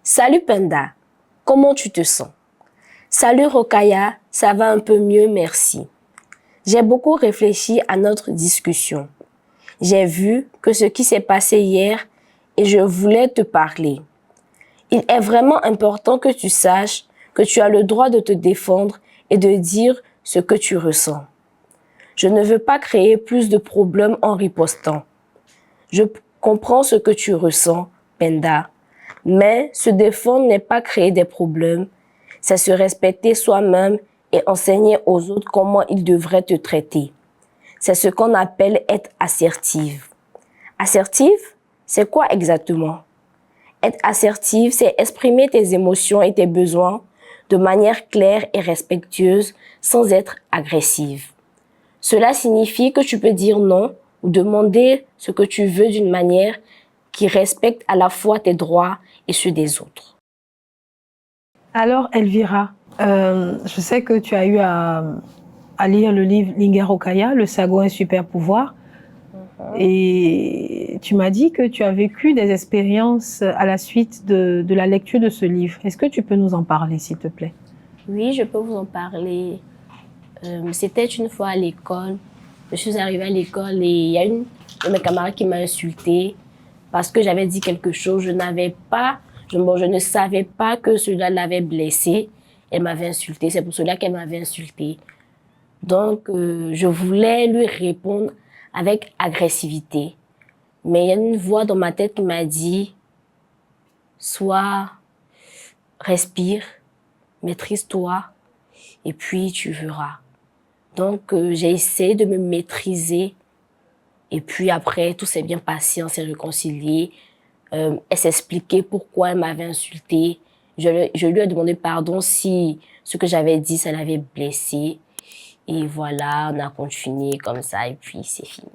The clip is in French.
Salut Penda, comment tu te sens? Salut Rokaya, ça va un peu mieux, merci. J'ai beaucoup réfléchi à notre discussion. J'ai vu que ce qui s'est passé hier et je voulais te parler. Il est vraiment important que tu saches que tu as le droit de te défendre et de dire ce que tu ressens. Je ne veux pas créer plus de problèmes en ripostant. Je comprends ce que tu ressens, Penda, mais se défendre n'est pas créer des problèmes, c'est se respecter soi-même et enseigner aux autres comment ils devraient te traiter. C'est ce qu'on appelle être assertive. Assertive, c'est quoi exactement? Être assertive, c'est exprimer tes émotions et tes besoins de manière claire et respectueuse sans être agressive. Cela signifie que tu peux dire non ou demander ce que tu veux d'une manière qui respecte à la fois tes droits et ceux des autres. Alors, Elvira, je sais que tu as eu à lire le livre Linga Rokaya, Le Sago, un super pouvoir. Et tu m'as dit que tu as vécu des expériences à la suite de la lecture de ce livre. Est-ce que tu peux nous en parler, s'il te plaît? Oui, je peux vous en parler. C'était une fois à l'école. Je suis arrivée à l'école et il y a une de mes camarades qui m'a insultée parce que j'avais dit quelque chose. Je ne savais pas que cela l'avait blessée. Elle m'avait insultée. C'est pour cela qu'elle m'avait insultée. Donc, je voulais lui répondre avec agressivité. Mais il y a une voix dans ma tête qui m'a dit, sois, respire, maîtrise-toi et puis tu verras. Donc, j'ai essayé de me maîtriser. Et puis après, tout s'est bien passé, on s'est réconciliés. Elle s'est expliqué pourquoi elle m'avait insultée. Je lui ai demandé pardon si ce que j'avais dit, ça l'avait blessée. Et voilà, on a continué comme ça et puis c'est fini.